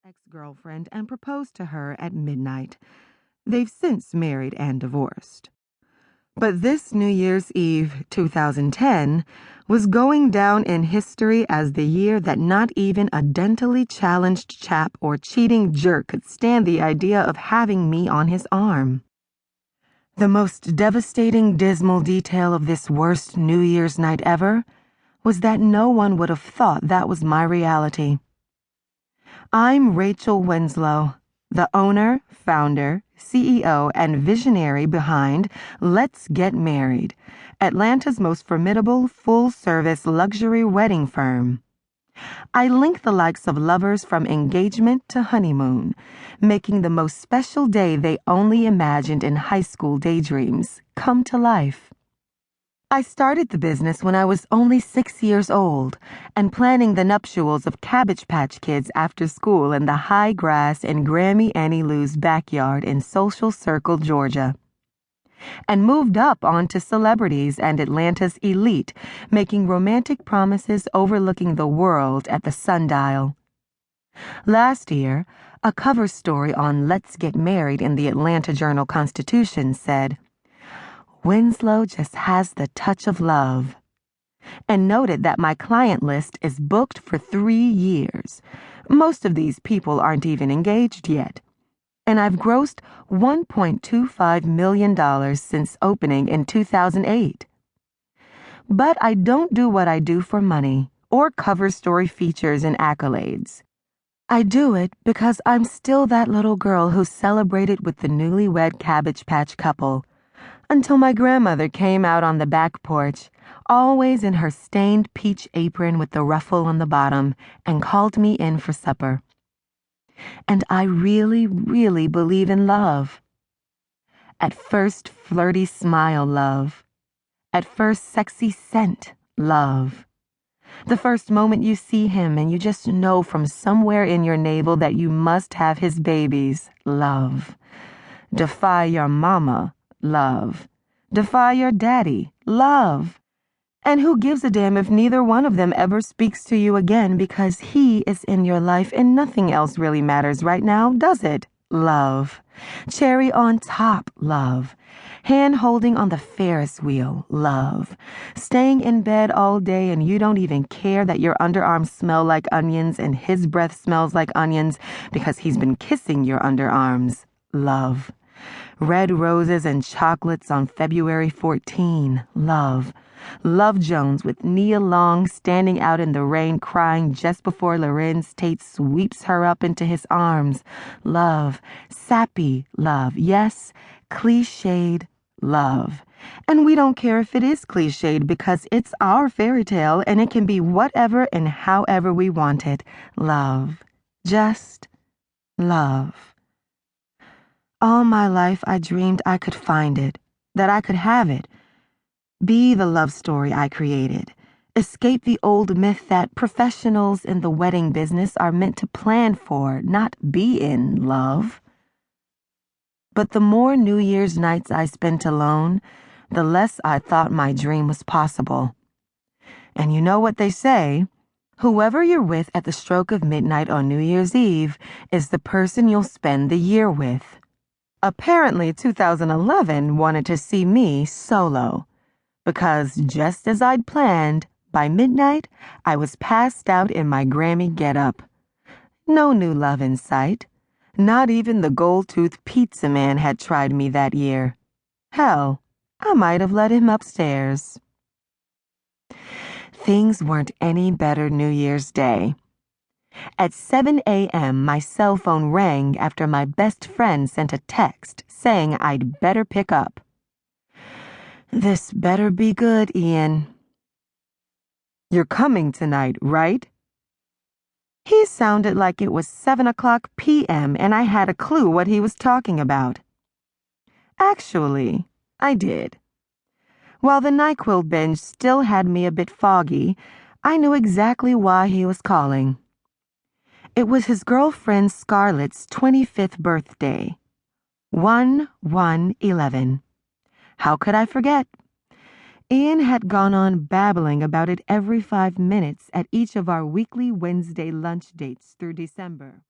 ex-girlfriend and proposed to her at midnight. They've since married and divorced. But this New Year's Eve, 2010, was going down in history as the year that not even a dentally challenged chap or cheating jerk could stand the idea of having me on his arm. The most devastating, dismal detail of this worst New Year's night ever was that no one would have thought that was my reality. I'm Rachel Winslow, the owner, founder, CEO, and visionary behind Let's Get Married, Atlanta's most formidable full-service luxury wedding firm. I link the likes of lovers from engagement to honeymoon, making the most special day they only imagined in high school daydreams come to life. I started the business when I was only 6 years old and planning the nuptials of Cabbage Patch Kids after school in the high grass in Grammy Annie Lou's backyard in Social Circle, Georgia. And moved up onto celebrities and Atlanta's elite, making romantic promises overlooking the world at the sundial. Last year, a cover story on Let's Get Married in the Atlanta Journal-Constitution said, "Winslow just has the touch of love," and noted that my client list is booked for 3 years. Most of these people aren't even engaged yet. And I've grossed $1.25 million since opening in 2008. But I don't do what I do for money or cover story features and accolades. I do it because I'm still that little girl who celebrated with the newlywed Cabbage Patch couple, until my grandmother came out on the back porch, always in her stained peach apron with the ruffle on the bottom, and called me in for supper. And I really, really believe in love. At first flirty smile love. At first sexy scent love. The first moment you see him and you just know from somewhere in your navel that you must have his babies love. Defy your mama love. Defy your daddy love. And who gives a damn if neither one of them ever speaks to you again because he is in your life and nothing else really matters right now, does it? Love. Cherry on top, love. Hand holding on the Ferris wheel, love. Staying in bed all day and you don't even care that your underarms smell like onions and his breath smells like onions because he's been kissing your underarms, love. Red roses and chocolates on February 14, love. Love Jones with Nia Long standing out in the rain crying just before Lorenz Tate sweeps her up into his arms. Love. Sappy love. Yes, cliched love. And we don't care if it is cliched because it's our fairy tale and it can be whatever and however we want it. Love. Just love. All my life I dreamed I could find it, that I could have it. Be the love story I created. Escape the old myth that professionals in the wedding business are meant to plan for, not be in love. But the more New Year's nights I spent alone, the less I thought my dream was possible. And you know what they say, whoever you're with at the stroke of midnight on New Year's Eve is the person you'll spend the year with. Apparently 2011 wanted to see me solo. Because just as I'd planned, by midnight, I was passed out in my Grammy getup. No new love in sight. Not even the gold-toothed pizza man had tried me that year. Hell, I might have let him upstairs. Things weren't any better New Year's Day. At 7 a.m., my cell phone rang after my best friend sent a text saying I'd better pick up. This better be good, Ian. You're coming tonight, right? He sounded like it was 7:00 p.m. and I had a clue what he was talking about. Actually, I did. While the NyQuil binge still had me a bit foggy, I knew exactly why he was calling. It was his girlfriend Scarlett's 25th birthday. 1/1/11. How could I forget? Ian had gone on babbling about it every 5 minutes at each of our weekly Wednesday lunch dates through December.